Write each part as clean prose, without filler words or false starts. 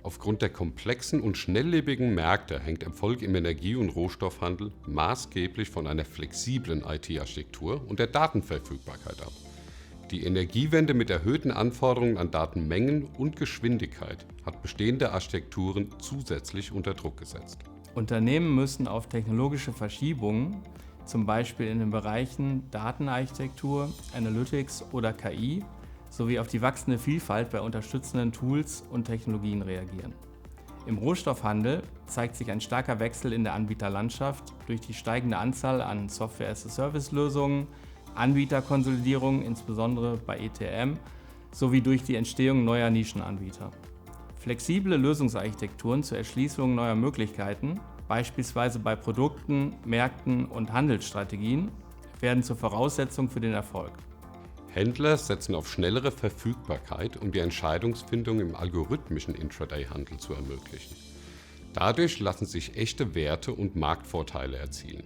Aufgrund der komplexen und schnelllebigen Märkte hängt Erfolg im Energie- und Rohstoffhandel maßgeblich von einer flexiblen IT-Architektur und der Datenverfügbarkeit ab. Die Energiewende mit erhöhten Anforderungen an Datenmengen und Geschwindigkeit hat bestehende Architekturen zusätzlich unter Druck gesetzt. Unternehmen müssen auf technologische Verschiebungen, zum Beispiel in den Bereichen Datenarchitektur, Analytics oder KI, sowie auf die wachsende Vielfalt bei unterstützenden Tools und Technologien reagieren. Im Rohstoffhandel zeigt sich ein starker Wechsel in der Anbieterlandschaft durch die steigende Anzahl an Software-as-a-Service-Lösungen, Anbieterkonsolidierung, insbesondere bei ETM, sowie durch die Entstehung neuer Nischenanbieter. Flexible Lösungsarchitekturen zur Erschließung neuer Möglichkeiten, beispielsweise bei Produkten, Märkten und Handelsstrategien, werden zur Voraussetzung für den Erfolg. Händler setzen auf schnellere Verfügbarkeit, um die Entscheidungsfindung im algorithmischen Intraday-Handel zu ermöglichen. Dadurch lassen sich echte Werte und Marktvorteile erzielen.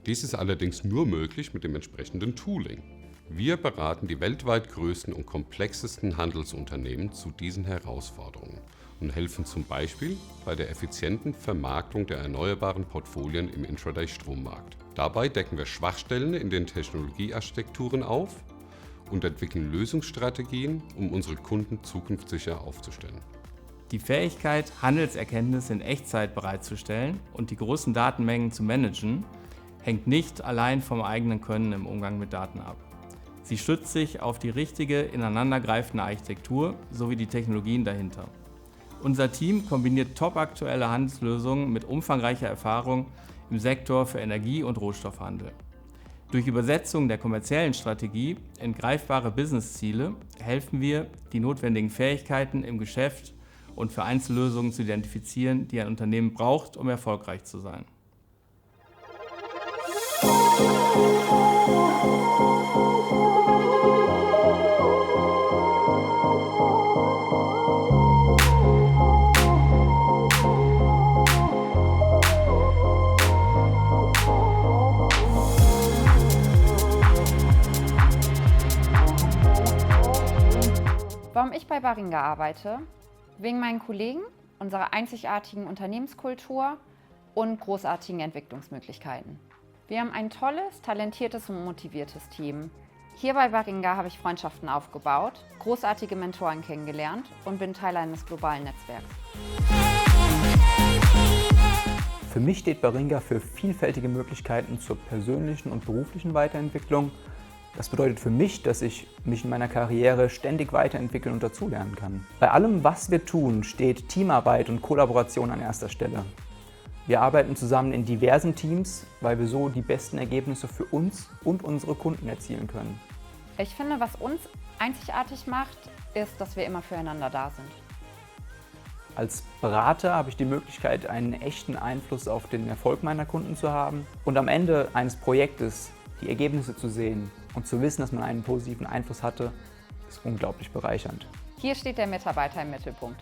Dies ist allerdings nur möglich mit dem entsprechenden Tooling. Wir beraten die weltweit größten und komplexesten Handelsunternehmen zu diesen Herausforderungen und helfen zum Beispiel bei der effizienten Vermarktung der erneuerbaren Portfolien im Intraday-Strommarkt. Dabei decken wir Schwachstellen in den Technologiearchitekturen auf und entwickeln Lösungsstrategien, um unsere Kunden zukunftssicher aufzustellen. Die Fähigkeit, Handelserkenntnisse in Echtzeit bereitzustellen und die großen Datenmengen zu managen, hängt nicht allein vom eigenen Können im Umgang mit Daten ab. Sie stützt sich auf die richtige, ineinandergreifende Architektur sowie die Technologien dahinter. Unser Team kombiniert topaktuelle Handelslösungen mit umfangreicher Erfahrung im Sektor für Energie- und Rohstoffhandel. Durch Übersetzung der kommerziellen Strategie in greifbare Businessziele helfen wir, die notwendigen Fähigkeiten im Geschäft und für Einzellösungen zu identifizieren, die ein Unternehmen braucht, um erfolgreich zu sein. Warum ich bei Baringa arbeite? Wegen meinen Kollegen, unserer einzigartigen Unternehmenskultur und großartigen Entwicklungsmöglichkeiten. Wir haben ein tolles, talentiertes und motiviertes Team. Hier bei Baringa habe ich Freundschaften aufgebaut, großartige Mentoren kennengelernt und bin Teil eines globalen Netzwerks. Für mich steht Baringa für vielfältige Möglichkeiten zur persönlichen und beruflichen Weiterentwicklung. Das bedeutet für mich, dass ich mich in meiner Karriere ständig weiterentwickeln und dazulernen kann. Bei allem, was wir tun, steht Teamarbeit und Kollaboration an erster Stelle. Wir arbeiten zusammen in diversen Teams, weil wir so die besten Ergebnisse für uns und unsere Kunden erzielen können. Ich finde, was uns einzigartig macht, ist, dass wir immer füreinander da sind. Als Berater habe ich die Möglichkeit, einen echten Einfluss auf den Erfolg meiner Kunden zu haben und am Ende eines Projektes die Ergebnisse zu sehen und zu wissen, dass man einen positiven Einfluss hatte, ist unglaublich bereichernd. Hier steht der Mitarbeiter im Mittelpunkt.